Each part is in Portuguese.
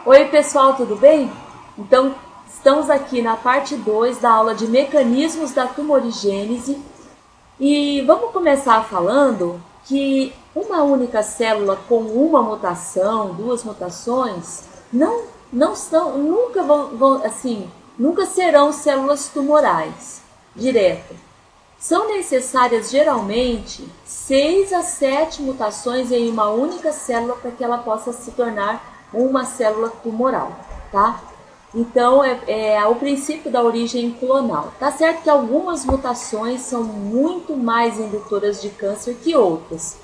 Oi pessoal, tudo bem? Então, estamos aqui na parte 2 da aula de mecanismos da tumorigênese e vamos começar falando que uma única célula com uma mutação, duas mutações, nunca serão células tumorais direto. São necessárias geralmente 6 a 7 mutações em uma única célula para que ela possa se tornar uma célula tumoral, tá? Então, é o princípio da origem clonal. Tá certo que algumas mutações são muito mais indutoras de câncer que outras,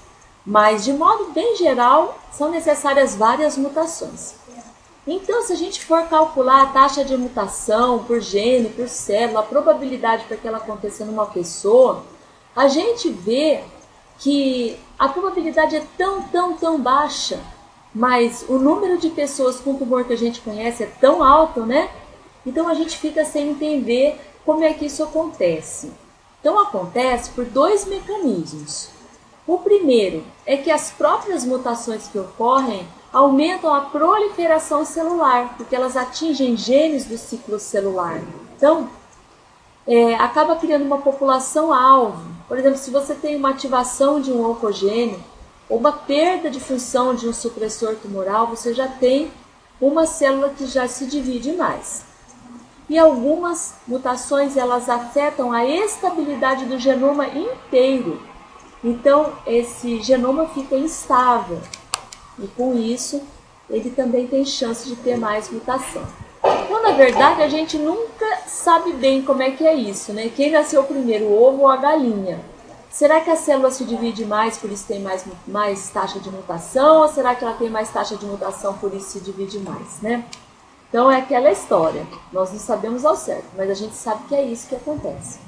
mas de modo bem geral, são necessárias várias mutações. Então, se a gente for calcular a taxa de mutação por gene, por célula, a probabilidade para que ela aconteça numa pessoa, a gente vê que a probabilidade é tão baixa, mas o número de pessoas com tumor que a gente conhece é tão alto, né? Então a gente fica sem entender como é que isso acontece. Então acontece por dois mecanismos. O primeiro é que as próprias mutações que ocorrem aumentam a proliferação celular, porque elas atingem genes do ciclo celular. Então, acaba criando uma população-alvo. Por exemplo, se você tem uma ativação de um oncogênio, ou uma perda de função de um supressor tumoral, você já tem uma célula que já se divide mais. E algumas mutações, elas afetam a estabilidade do genoma inteiro. Então, esse genoma fica instável. E com isso, ele também tem chance de ter mais mutação. Então, na verdade, a gente nunca sabe bem como é que é isso, né? Quem nasceu primeiro, o ovo ou a galinha? Será que a célula se divide mais, por isso tem mais taxa de mutação? Ou será que ela tem mais taxa de mutação, por isso se divide mais, né? Então é aquela história. Nós não sabemos ao certo, mas a gente sabe que é isso que acontece.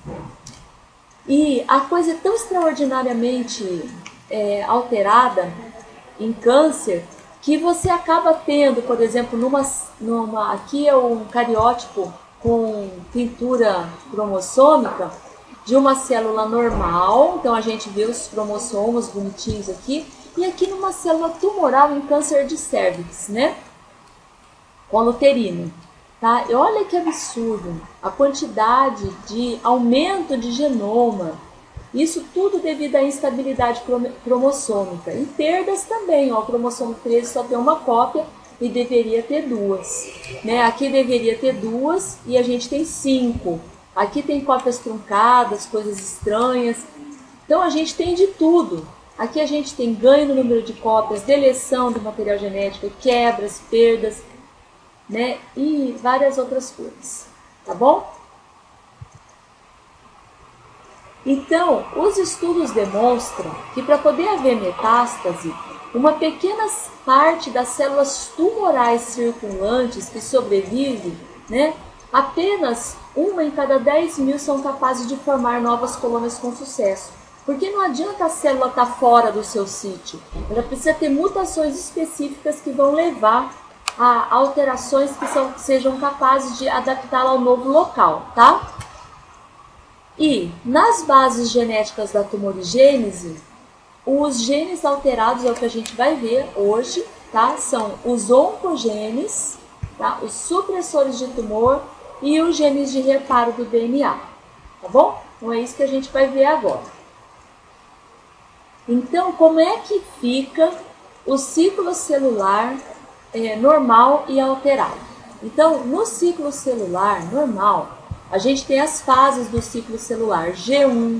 E a coisa é tão extraordinariamente alterada em câncer que você acaba tendo, por exemplo, aqui é um cariótipo com pintura cromossômica de uma célula normal, então a gente vê os cromossomos bonitinhos aqui, e aqui numa célula tumoral em câncer de cérvix, né? Coluterino, tá? E olha que absurdo, a quantidade de aumento de genoma, isso tudo devido à instabilidade cromossômica, e perdas também, ó, o cromossomo 13 só tem uma cópia e deveria ter duas, né? Aqui deveria ter duas e a gente tem 5. Aqui tem cópias truncadas, coisas estranhas. Então a gente tem de tudo. Aqui a gente tem ganho no número de cópias, deleção do material genético, quebras, perdas, né? E várias outras coisas. Tá bom? Então, os estudos demonstram que para poder haver metástase, uma pequena parte das células tumorais circulantes que sobrevive, né? Apenas 1 em cada 10 mil são capazes de formar novas colônias com sucesso. Porque não adianta a célula estar fora do seu sítio. Ela precisa ter mutações específicas que vão levar a alterações que sejam capazes de adaptá-la ao novo local, tá? E nas bases genéticas da tumorigênese, os genes alterados é o que a gente vai ver hoje, tá? São os oncogenes, tá? Os supressores de tumor e os genes de reparo do DNA, tá bom? Então é isso que a gente vai ver agora. Então, como é que fica o ciclo celular normal e alterado? Então, no ciclo celular normal, a gente tem as fases do ciclo celular G1,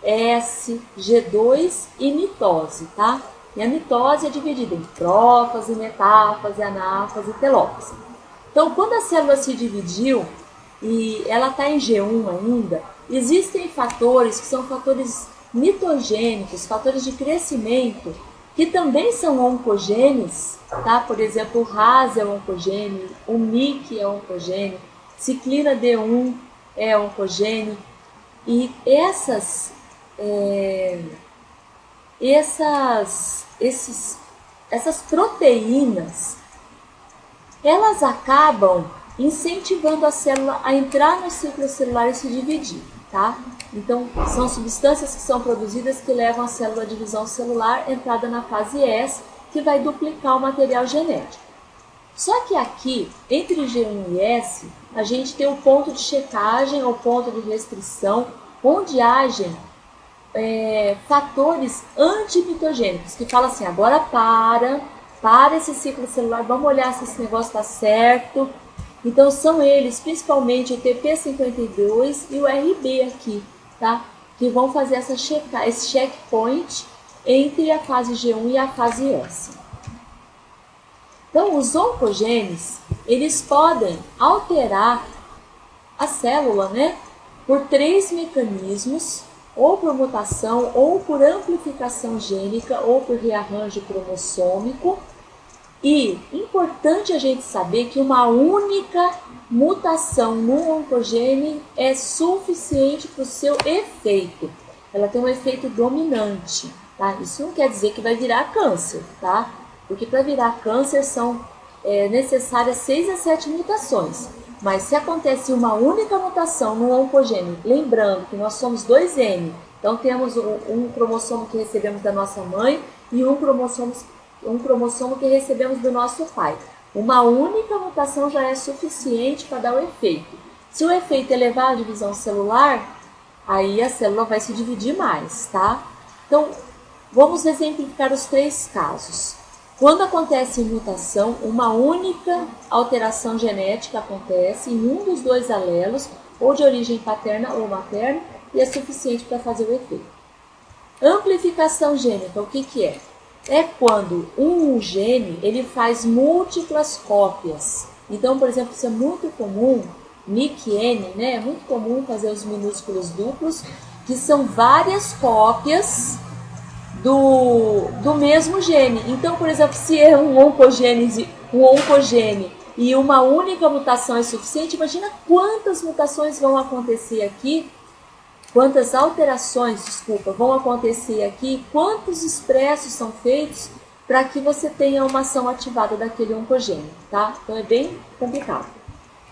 S, G2 e mitose, tá? E a mitose é dividida em prófase, metáfase, anáfase e telófase. Então, quando a célula se dividiu e ela está em G1 ainda, existem fatores que são fatores mitogênicos, fatores de crescimento, que também são oncogenes, tá? Por exemplo, o RAS é oncogênio, o MYC é oncogênio, ciclina D1 é oncogênio, e essas proteínas, elas acabam incentivando a célula a entrar no ciclo celular e se dividir, tá? Então, são substâncias que são produzidas que levam a célula à divisão celular, entrada na fase S, que vai duplicar o material genético. Só que aqui, entre G1 e S, a gente tem o ponto de checagem ou ponto de restrição, onde agem fatores antimitogênicos, que fala assim, agora para esse ciclo celular, vamos olhar se esse negócio está certo. Então são eles, principalmente o TP52 e o RB aqui, tá? Que vão fazer esse checkpoint entre a fase G1 e a fase S. Então os oncogenes, eles podem alterar a célula, né? Por 3 mecanismos, ou por mutação, ou por amplificação gênica, ou por rearranjo cromossômico. E importante a gente saber que uma única mutação no oncogene é suficiente para o seu efeito. Ela tem um efeito dominante, tá? Isso não quer dizer que vai virar câncer, tá? Porque para virar câncer são necessárias 6 a 7 mutações. Mas se acontece uma única mutação no oncogene, lembrando que nós somos 2N, então temos um cromossomo que recebemos da nossa mãe e um cromossomo que recebemos do nosso pai. Uma única mutação já é suficiente para dar o efeito. Se o efeito é levar à divisão celular, aí a célula vai se dividir mais, tá? Então, vamos exemplificar os 3 casos. Quando acontece mutação, uma única alteração genética acontece em um dos 2 alelos, ou de origem paterna ou materna, e é suficiente para fazer o efeito. Amplificação gênica, o que é? É quando um gene ele faz múltiplas cópias. Então, por exemplo, isso é muito comum, MIC-N, né? É muito comum fazer os minúsculos duplos, que são várias cópias do mesmo gene. Então, por exemplo, se é um oncogene e uma única mutação é suficiente, imagina quantas mutações vão acontecer aqui, quantas alterações, vão acontecer aqui, quantos expressos são feitos para que você tenha uma ação ativada daquele oncogene, tá? Então é bem complicado.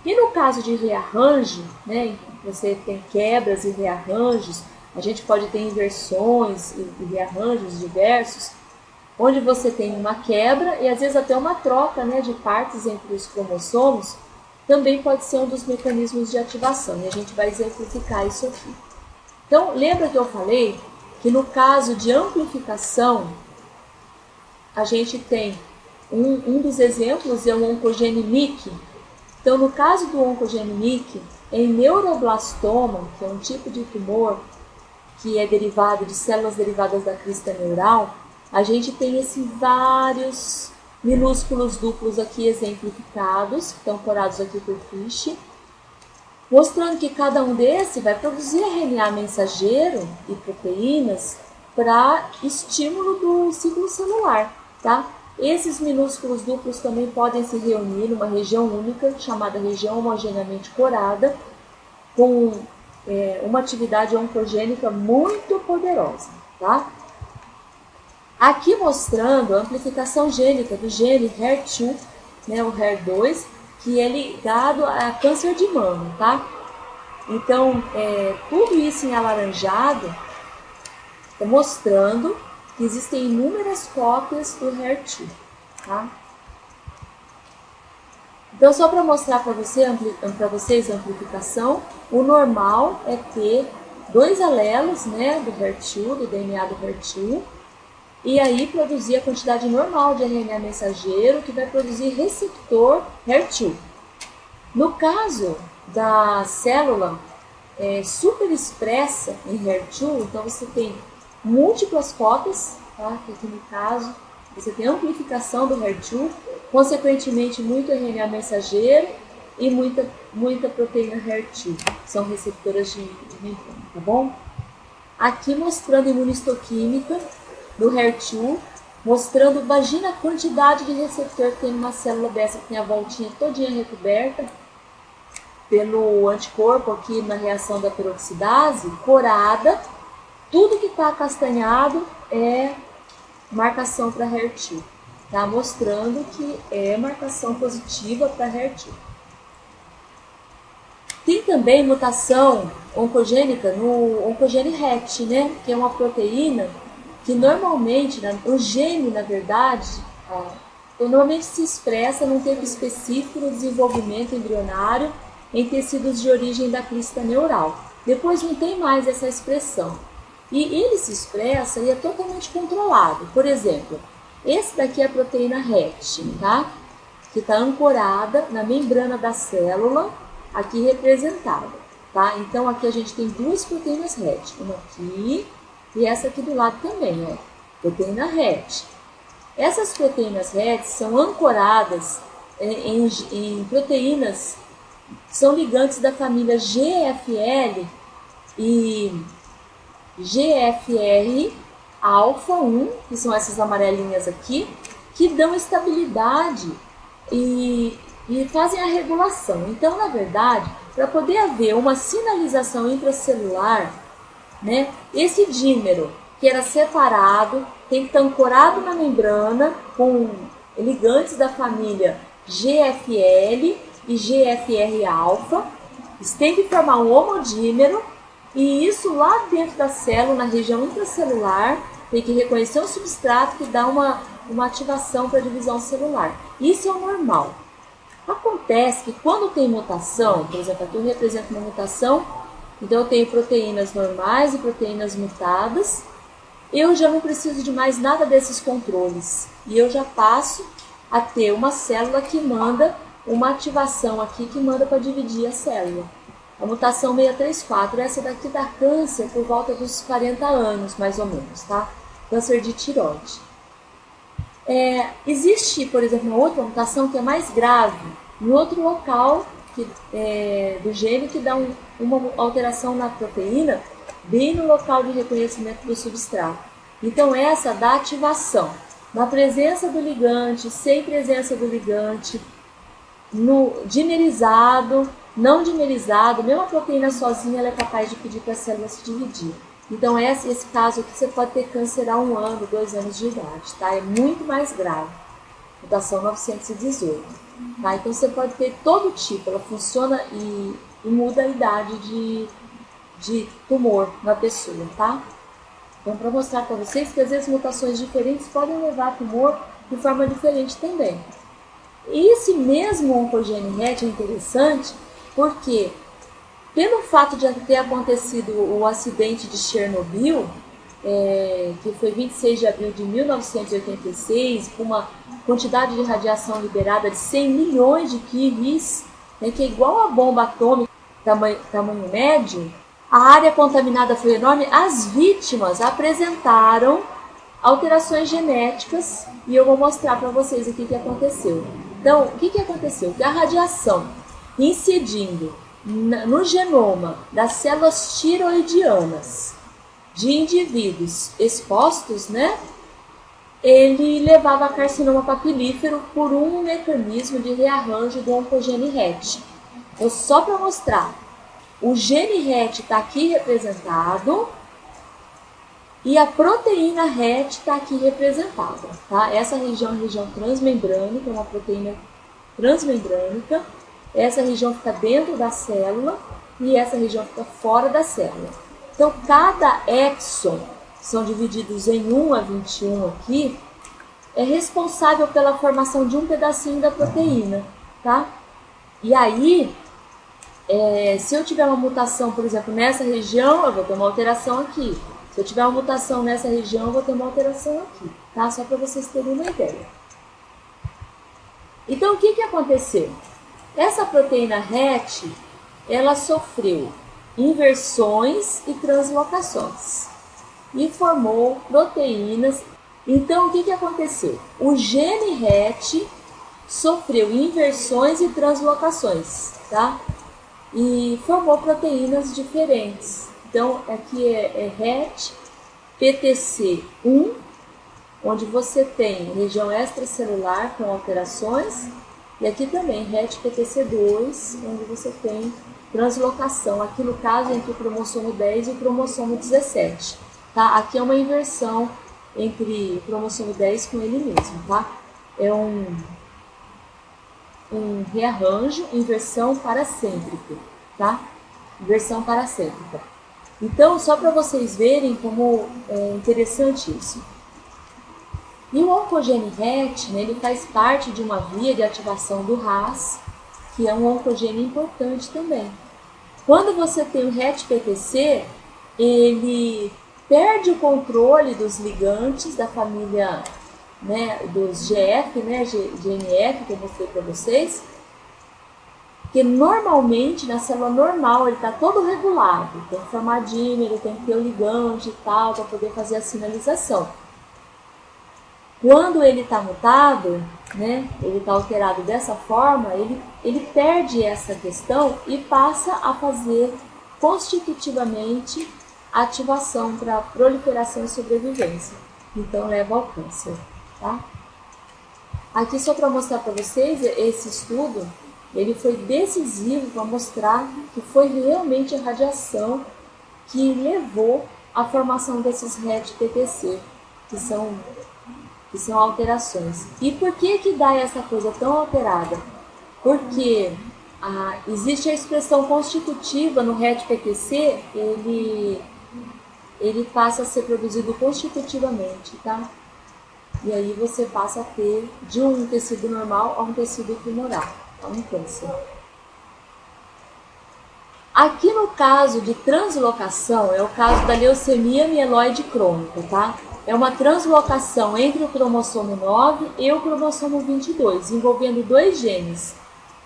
E no caso de rearranjo, né, você tem quebras e rearranjos, a gente pode ter inversões e rearranjos diversos, onde você tem uma quebra e às vezes até uma troca, né, de partes entre os cromossomos, também pode ser um dos mecanismos de ativação, e a gente vai exemplificar isso aqui. Então, lembra que eu falei que no caso de amplificação, a gente tem um dos exemplos é o oncogene MYC. Então, no caso do oncogene MYC, em neuroblastoma, que é um tipo de tumor que é derivado de células derivadas da crista neural, a gente tem esses vários minúsculos duplos aqui exemplificados, que estão corados aqui por Fish, mostrando que cada um desses vai produzir RNA mensageiro e proteínas para estímulo do ciclo celular, tá? Esses minúsculos duplos também podem se reunir numa região única, chamada região homogeneamente corada, com uma atividade oncogênica muito poderosa, tá? Aqui mostrando a amplificação gênica do gene HER2, né, o HER2, que é ligado a câncer de mama, tá? Então, tudo isso em alaranjado está mostrando que existem inúmeras cópias do HER2, tá? Então, só para mostrar para vocês a amplificação, o normal é ter 2 alelos, né, do HER2, do DNA do HER2, e aí produzir a quantidade normal de RNA mensageiro que vai produzir receptor HER2. No caso da célula super expressa em HER2, então você tem múltiplas cópias, tá? Aqui no caso você tem amplificação do HER2, consequentemente muito RNA mensageiro e muita proteína HER2, são receptoras de retorno, tá bom? Aqui mostrando imunistoquímica do HER2, mostrando, imagina a quantidade de receptor que tem numa célula dessa, que tem a voltinha todinha recoberta pelo anticorpo aqui na reação da peroxidase, corada, tudo que está acastanhado é marcação para HER2, tá? Mostrando que é marcação positiva para HER2. Tem também mutação oncogênica no oncogene RET, né? Que é uma proteína que normalmente, o gene, na verdade, normalmente se expressa num tempo específico no desenvolvimento embrionário em tecidos de origem da crista neural. Depois não tem mais essa expressão. E ele se expressa e é totalmente controlado. Por exemplo, esse daqui é a proteína RET, tá? Que está ancorada na membrana da célula, aqui representada, tá? Então aqui a gente tem duas proteínas RET, uma aqui e essa aqui do lado também, ó, proteína RET. Essas proteínas RET são ancoradas em proteínas que são ligantes da família GFL e GFR alfa 1, que são essas amarelinhas aqui, que dão estabilidade e fazem a regulação. Então, na verdade, para poder haver uma sinalização intracelular, né, esse dímero que era separado tem que estar ancorado na membrana com ligantes da família GFL e GFR alfa, eles têm que formar um homodímero, e isso lá dentro da célula, na região intracelular, tem que reconhecer um substrato que dá uma ativação para a divisão celular. Isso é o normal. Acontece que quando tem mutação, por exemplo, aqui eu represento uma mutação, então eu tenho proteínas normais e proteínas mutadas, eu já não preciso de mais nada desses controles. E eu já passo a ter uma célula que manda uma ativação aqui que manda para dividir a célula. A mutação 634, essa daqui dá câncer por volta dos 40 anos, mais ou menos, tá? Câncer de tireoide. Existe, por exemplo, uma outra mutação que é mais grave, em outro local do gene que dá uma alteração na proteína, bem no local de reconhecimento do substrato. Então, essa dá ativação. Na presença do ligante, sem presença do ligante, no dimerizado, não dimerizado, mesmo a proteína sozinha ela é capaz de pedir para a célula se dividir. Então, esse caso aqui você pode ter câncer a 1 ano, 2 anos de idade, tá? É muito mais grave. Mutação 918. Tá? Então, você pode ter todo tipo, ela funciona e muda a idade de tumor na pessoa, tá? Então, para mostrar para vocês que às vezes mutações diferentes podem levar a tumor de forma diferente também. E esse mesmo oncogene RET é interessante porque, pelo fato de ter acontecido o acidente de Chernobyl, que foi 26 de abril de 1986, com uma quantidade de radiação liberada de 100 milhões de quills, né, que é igual a bomba atômica, tamanho médio, a área contaminada foi enorme, as vítimas apresentaram alterações genéticas e eu vou mostrar para vocês o que aconteceu. Então, o que aconteceu? Que a radiação incidindo no genoma das células tiroidianas de indivíduos expostos, né, ele levava a carcinoma papilífero por um mecanismo de rearranjo do oncogene RET. Então, só para mostrar, o gene RET está aqui representado e a proteína RET está aqui representada. Tá? Essa região é a região transmembrânica, é uma proteína transmembrânica. Essa região fica dentro da célula e essa região fica fora da célula. Então, cada exon, são divididos em 1 a 21 aqui, é responsável pela formação de um pedacinho da proteína. Tá? E aí, se eu tiver uma mutação, por exemplo, nessa região, eu vou ter uma alteração aqui. Se eu tiver uma mutação nessa região, eu vou ter uma alteração aqui, tá? Só para vocês terem uma ideia. Então, o que aconteceu? Essa proteína RET, ela sofreu inversões e translocações e formou proteínas. Então, o que aconteceu? O gene RET sofreu inversões e translocações, tá? E formou proteínas diferentes. Então, aqui é RET PTC1, onde você tem região extracelular com alterações, e aqui também RET PTC2, onde você tem translocação, aqui no caso entre o cromossomo 10 e o cromossomo 17. Tá? Aqui é uma inversão entre o cromossomo 10 com ele mesmo, tá? É um rearranjo, inversão paracêntrica, tá? Inversão paracêntrica. Então, só para vocês verem como é interessante isso. E o oncogene RET, né, ele faz parte de uma via de ativação do RAS, que é um oncogene importante também. Quando você tem o RET-PTC, ele perde o controle dos ligantes da família, né, dos GF, né, GNF, que eu mostrei para vocês, porque normalmente na célula normal ele está todo regulado, tem que formar dímero, tem que ter o ligante e tal, para poder fazer a sinalização. Quando ele está mutado, né, ele está alterado dessa forma, ele perde essa questão e passa a fazer constitutivamente a ativação para proliferação e sobrevivência. Então leva ao câncer. Tá? Aqui só para mostrar para vocês, esse estudo ele foi decisivo para mostrar que foi realmente a radiação que levou à formação desses RET-PTC, que são alterações. E por que dá essa coisa tão alterada? Porque existe a expressão constitutiva no RET-PTC, ele passa a ser produzido constitutivamente, tá? E aí você passa a ter de um tecido normal a um tecido tumoral, a um câncer. Aqui no caso de translocação, é o caso da leucemia mieloide crônica, tá? É uma translocação entre o cromossomo 9 e o cromossomo 22, envolvendo dois genes,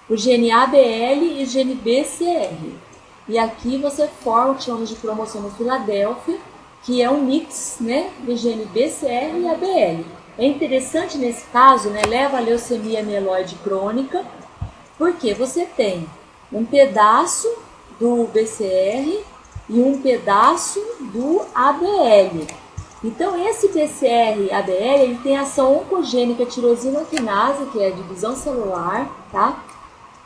o gene ABL e o gene BCR. E aqui você forma o que chamamos de cromossomo Filadélfia, que é um mix, né, do gene BCR e ABL. É interessante nesse caso, né, leva a leucemia mieloide crônica, porque você tem um pedaço do BCR e um pedaço do ABL. Então esse BCR-ABL ele tem ação oncogênica tirosina quinase, que é a divisão celular, tá?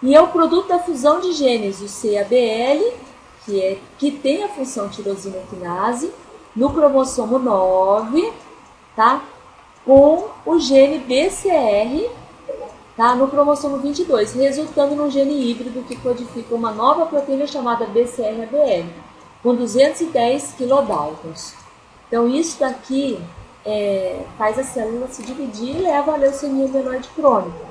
E é o produto da fusão de genes, o CABL, que tem a função tirosina quinase, no cromossomo 9, tá? Com o gene BCR, tá? No cromossomo 22, resultando num gene híbrido que codifica uma nova proteína chamada BCR-ABL, com 210 kilodaltons. Então isso daqui faz a célula se dividir e leva à leucemia mieloide crônica.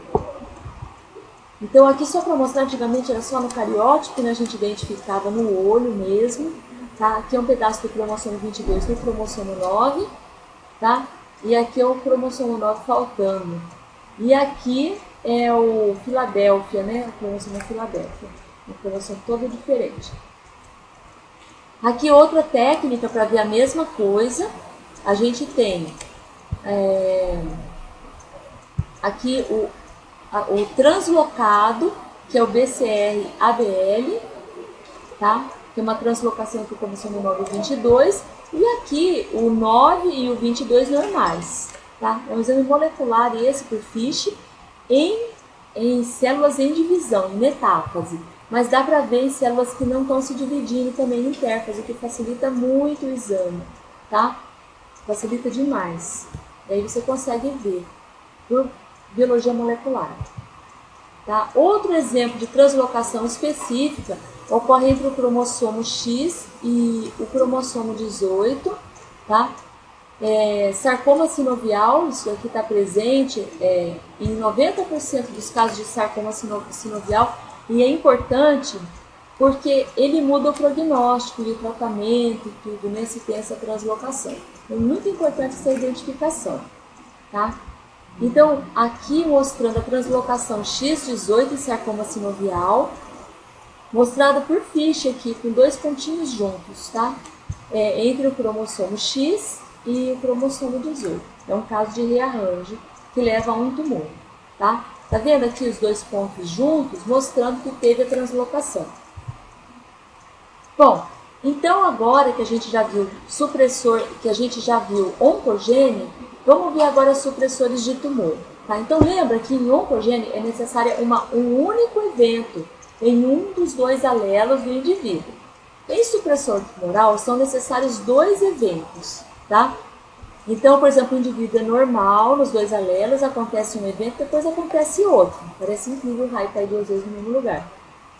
Então aqui só para mostrar, antigamente era só no cariótipo, né? A gente identificava no olho mesmo, tá? Aqui é um pedaço do cromossomo 22 do cromossomo 9, tá? E aqui é o cromossomo 9 faltando. E aqui é o Filadélfia, né? O cromossomo Filadélfia. Um cromossomo todo diferente. Aqui outra técnica para ver a mesma coisa. A gente tem aqui o translocado, que é o BCR-ABL, tá? Que é uma translocação entre o cromossomo 9 e 22. E aqui o 9 e o 22 normais, tá? É um exame molecular esse por FISH em células em divisão, em metáfase. Mas dá para ver em células que não estão se dividindo também em intérfase, o que facilita muito o exame, tá? Facilita demais. E aí você consegue ver por biologia molecular. Tá? Outro exemplo de translocação específica ocorre entre o cromossomo X e o cromossomo 18, tá? Sarcoma sinovial, isso aqui está presente em 90% dos casos de sarcoma sinovial, e é importante porque ele muda o prognóstico e o tratamento e tudo, né, se tem essa translocação. É muito importante essa identificação, tá? Então, aqui mostrando a translocação X18 em sarcoma sinovial, mostrada por FISH aqui, com dois pontinhos juntos, tá? Entre o cromossomo X e o cromossomo 18. É um caso de rearranjo que leva a um tumor, tá? Tá vendo aqui os dois pontos juntos, mostrando que teve a translocação. Bom, então agora que a gente já viu supressor, que a gente já viu oncogene, vamos ver agora supressores de tumor. Tá? Então lembra que em oncogene é necessário um único evento em um dos dois alelos do indivíduo. Em supressor tumoral são necessários dois eventos, tá? Então, por exemplo, o indivíduo é normal, nos dois alelos acontece um evento, depois acontece outro. Parece incrível o raio cair duas vezes no mesmo lugar.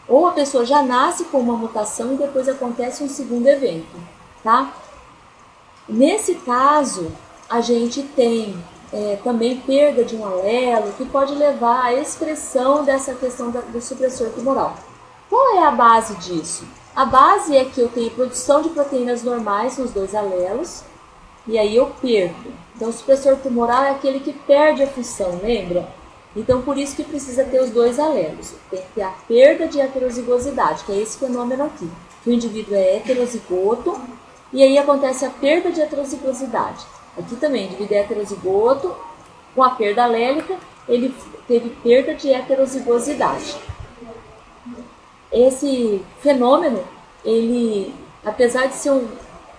Ou a pessoa já nasce com uma mutação e depois acontece um segundo evento, tá? Nesse caso, a gente tem também perda de um alelo, que pode levar à expressão dessa questão do supressor tumoral. Qual é a base disso? A base é que eu tenho produção de proteínas normais nos dois alelos, e aí eu perco. Então, o supressor tumoral é aquele que perde a função, lembra? Então, por isso que precisa ter os dois alelos. Tem que ter a perda de heterozigosidade, que é esse fenômeno aqui. Que o indivíduo é heterozigoto, e aí acontece a perda de heterozigosidade. Aqui também, o indivíduo é heterozigoto, com a perda alélica, ele teve perda de heterozigosidade. Esse fenômeno, ele, apesar de ser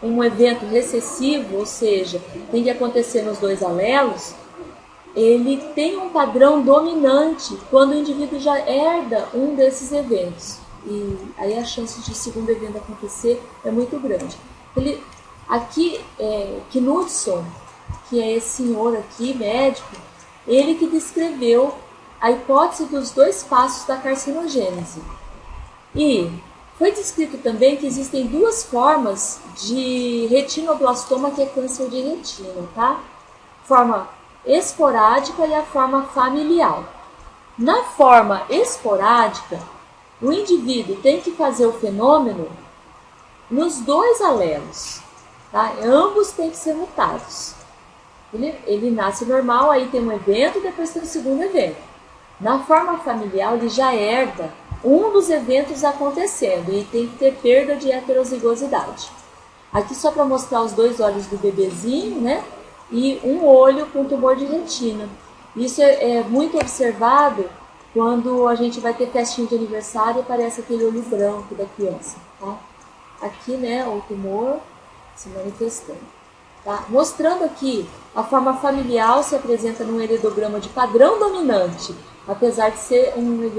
um evento recessivo, ou seja, tem que acontecer nos dois alelos, ele tem um padrão dominante quando o indivíduo já herda um desses eventos. E aí a chance de o segundo evento acontecer é muito grande. Aqui, Knudson, que é esse senhor aqui, médico, ele que descreveu a hipótese dos dois passos da carcinogênese. E foi descrito também que existem duas formas de retinoblastoma, que é câncer de retina, tá? Forma esporádica e a forma familiar. Na forma esporádica, o indivíduo tem que fazer o fenômeno nos dois alelos, tá? Ambos têm que ser mutados. Ele nasce normal, aí tem um evento, depois tem o segundo evento. Na forma familiar, ele já herda um dos eventos acontecendo e tem que ter perda de heterozigosidade. Aqui só para mostrar os dois olhos do bebezinho, né? E um olho com tumor de retina. Isso é muito observado quando a gente vai ter festinha de aniversário e aparece aquele olho branco da criança, tá? Aqui, né, o tumor se manifestando. Tá? Mostrando aqui, a forma familiar se apresenta num heredograma de padrão dominante, apesar de ser um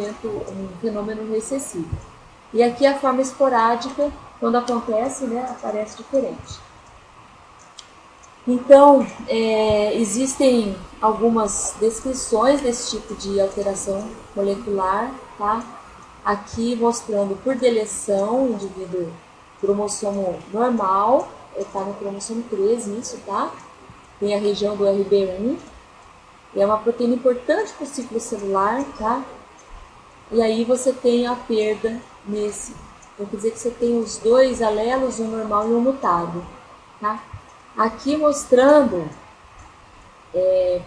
fenômeno recessivo. E aqui a forma esporádica, quando acontece, né, aparece diferente. Então, existem algumas descrições desse tipo de alteração molecular, tá? Aqui mostrando por deleção, o indivíduo cromossomo normal, está no cromossomo 13, isso, tá? Tem a região do RB1, é uma proteína importante para o ciclo celular, tá? E aí você tem a perda nesse. Então, quer dizer que você tem os dois alelos, um normal e um mutado, tá? Aqui mostrando,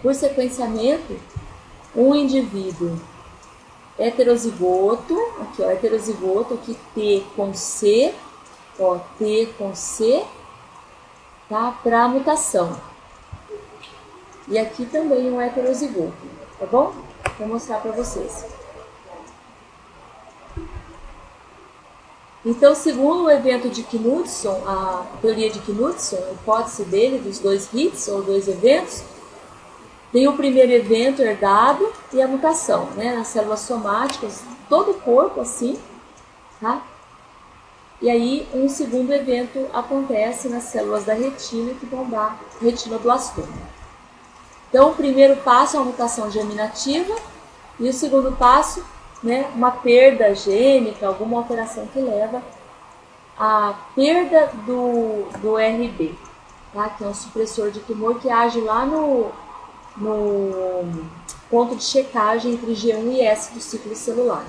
por sequenciamento, um indivíduo heterozigoto, aqui ó, heterozigoto, aqui T com C, ó, T com C, tá? Para mutação. E aqui também um heterozigoto, tá bom? Vou mostrar para vocês. Então, segundo o evento de Knudson, a teoria de Knudson, a hipótese dele dos dois hits, ou dois eventos, tem o primeiro evento herdado e a mutação, né? Nas células somáticas, todo o corpo assim, tá? E aí, um segundo evento acontece nas células da retina, que vão dar retinoblastoma. Então, o primeiro passo é uma mutação germinativa, e o segundo passo, né, uma perda gênica, alguma alteração que leva à perda do RB, tá? Que é um supressor de tumor que age lá no ponto de checagem entre G1 e S do ciclo celular.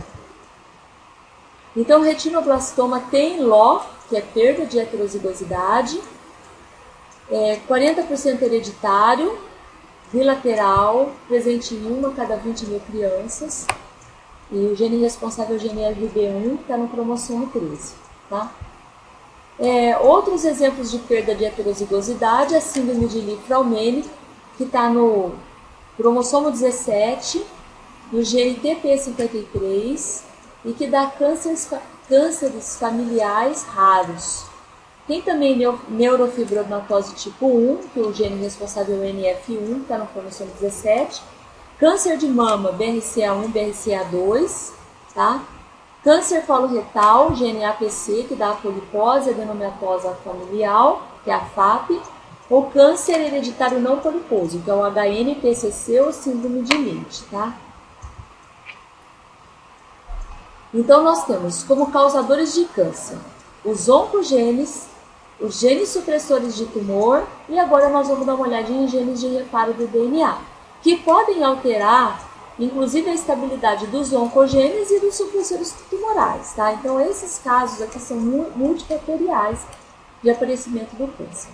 Então, o retinoblastoma tem LO, que é perda de heterozigosidade, 40% hereditário, bilateral, presente em 1 a cada 20 mil crianças. E o gene responsável é o gene RB1, que está no cromossomo 13. Tá? Outros exemplos de perda de heterozigosidade é a síndrome de Li-Fraumeni, que está no cromossomo 17, no gene TP53, e que dá cânceres familiares raros. Tem também neurofibromatose tipo 1, que o gene responsável é o NF1, que está no cromossomo 17. Câncer de mama, BRCA1, BRCA2, tá? Câncer coloretal, GNAPC, que dá a polipose, adenomatosa familiar, que é a FAP. Ou câncer hereditário não poliposo, que é o HNPCC ou síndrome de Lynch, tá? Então, nós temos como causadores de câncer os oncogenes, os genes supressores de tumor, e agora nós vamos dar uma olhadinha em genes de reparo do DNA, que podem alterar, inclusive, a estabilidade dos oncogenes e dos supressores tumorais, tá? Então, esses casos aqui são multifatoriais de aparecimento do câncer.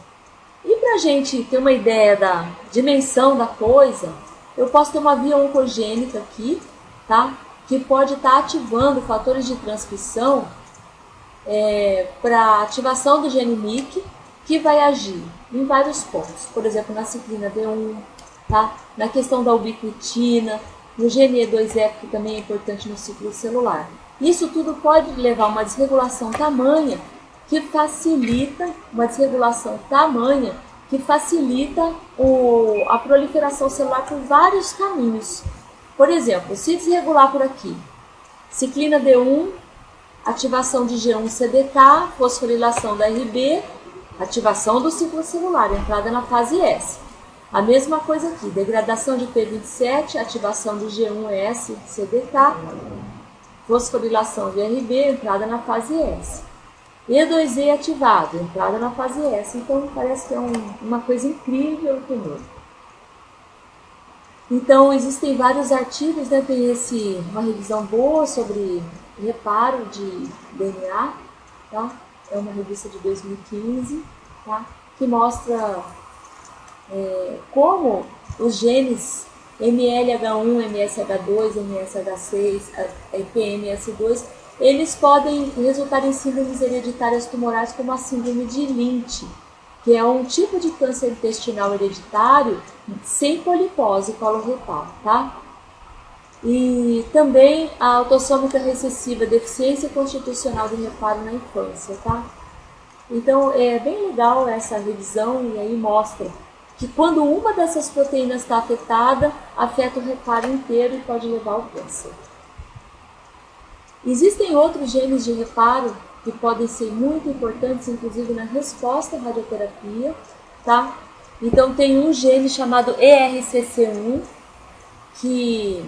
E para a gente ter uma ideia da dimensão da coisa, eu posso ter uma via oncogênica aqui, tá? Que pode estar ativando fatores de transcrição para ativação do gene MYC, que vai agir em vários pontos. Por exemplo, na ciclina D1, tá? Na questão da ubiquitina, no gene E2E, que também é importante no ciclo celular. Isso tudo pode levar a uma desregulação tamanha que facilita a proliferação celular por vários caminhos. Por exemplo, se desregular por aqui, ciclina D1, ativação de G1-CDK, fosforilação da RB, ativação do ciclo celular, entrada na fase S. A mesma coisa aqui, degradação de P27, ativação de G1S-CDK, fosforilação de RB, entrada na fase S. E2E ativado, entrada na fase S. Então, parece que é uma coisa incrível o tumor. Então, existem vários artigos, né? Tem uma revisão boa sobre reparo de DNA, tá? É uma revista de 2015, tá? Que mostra como os genes MLH1, MSH2, MSH6, PMS2, eles podem resultar em síndromes hereditárias tumorais como a síndrome de Lynch, que é um tipo de câncer intestinal hereditário sem polipose coloretal, tá? E também a autossômica recessiva, deficiência constitucional de reparo na infância, tá? Então, é bem legal essa revisão, e aí mostra que quando uma dessas proteínas está afetada, afeta o reparo inteiro e pode levar ao câncer. Existem outros genes de reparo que podem ser muito importantes, inclusive na resposta à radioterapia, tá? Então, tem um gene chamado ERCC1, que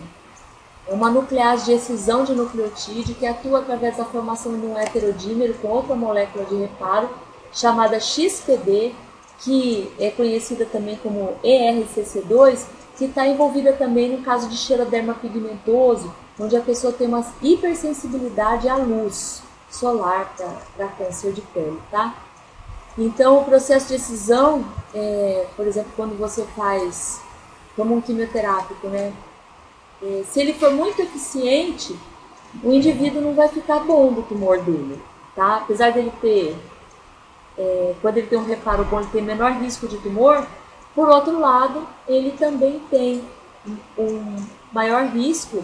é uma nuclease de excisão de nucleotídeo que atua através da formação de um heterodímero com outra molécula de reparo, chamada XPD, que é conhecida também como ERCC2, que está envolvida também no caso de xeroderma pigmentoso, onde a pessoa tem uma hipersensibilidade à luz solar para câncer de pele, tá? Então, o processo de excisão, por exemplo, quando você faz, como um quimioterápico, né? Se ele for muito eficiente, o indivíduo não vai ficar bom do tumor dele, tá? Apesar dele ter, quando ele tem um reparo bom, ele tem menor risco de tumor, por outro lado, ele também tem um maior risco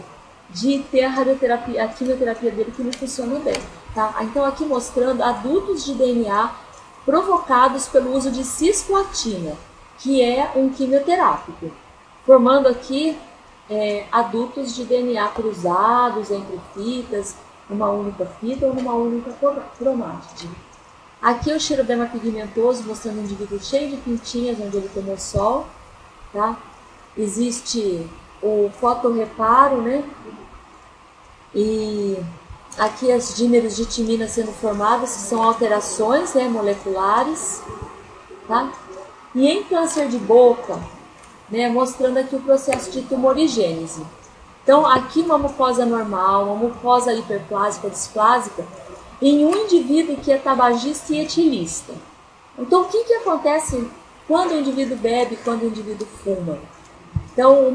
de ter a quimioterapia dele que não funciona bem, tá? Então, aqui mostrando adultos de DNA provocados pelo uso de cisplatina, que é um quimioterápico, formando aqui adultos de DNA cruzados entre fitas, numa única fita ou numa única cromátide. Aqui o xeroderma pigmentoso, mostrando um indivíduo cheio de pintinhas onde ele tomou sol, tá? Existe o fotorreparo, né? E aqui as dímeros de timina sendo formadas, que são alterações, né, moleculares, tá? E em câncer de boca, né, mostrando aqui o processo de tumorigênese. Então, aqui uma mucosa normal, uma mucosa hiperplásica, displásica, em um indivíduo que é tabagista e etilista. Então, o que acontece quando o indivíduo bebe, quando o indivíduo fuma? Então,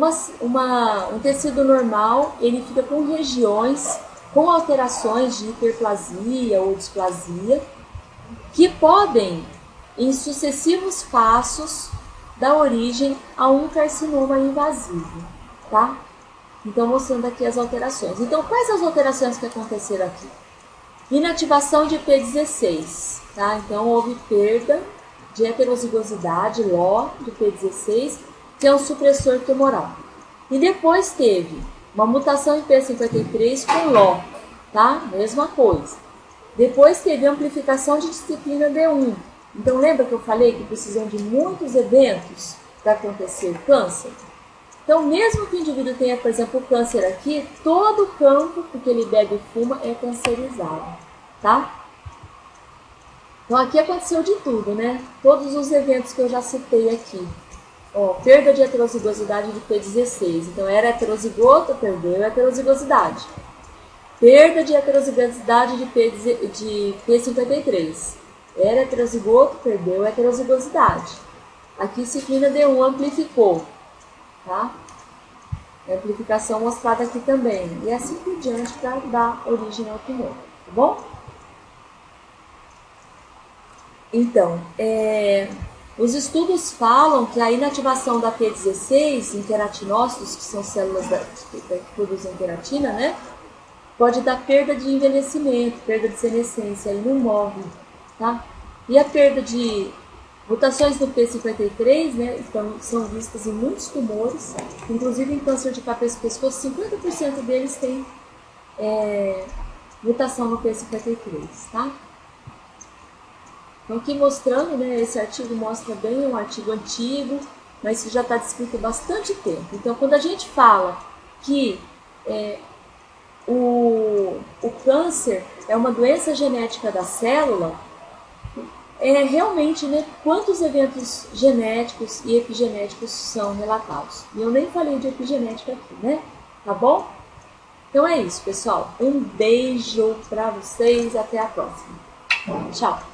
um tecido normal, ele fica com regiões com alterações de hiperplasia ou displasia, que podem, em sucessivos passos, dar origem a um carcinoma invasivo, tá? Então, mostrando aqui as alterações. Então, quais as alterações que aconteceram aqui? Inativação de P16, tá? Então, houve perda de heterozigosidade, LO, do P16, que é um supressor tumoral. E depois teve uma mutação em P53 com LO, tá? Mesma coisa. Depois teve amplificação de disciplina D1. Então, lembra que eu falei que precisam de muitos eventos para acontecer câncer? Então, mesmo que o indivíduo tenha, por exemplo, câncer aqui, todo o campo, porque ele bebe e fuma, é cancerizado, tá? Então aqui aconteceu de tudo, né? Todos os eventos que eu já citei aqui. Ó, perda de heterozigosidade de P16. Então era heterozigoto, perdeu a heterozigosidade. Perda de heterozigosidade de P53. Era heterozigoto, perdeu a heterozigosidade. Aqui ciclina D1 amplificou, tá? A amplificação mostrada aqui também. E assim por diante para dar origem ao tumor, tá bom? Então, os estudos falam que a inativação da P16 em queratinócitos, que são células que produzem queratina, né? Pode dar perda de envelhecimento, perda de senescência, aí não morre, tá? E a perda de mutações no P53, né, são vistas em muitos tumores, inclusive em câncer de cabeça e pescoço, 50% deles tem mutação no P53, tá? Então aqui mostrando, né, esse artigo mostra bem, um artigo antigo, mas que já está descrito há bastante tempo. Então quando a gente fala que o câncer é uma doença genética da célula, realmente, né, quantos eventos genéticos e epigenéticos são relatados. E eu nem falei de epigenética aqui, né? Tá bom? Então é isso, pessoal. Um beijo para vocês. Até a próxima. Tchau.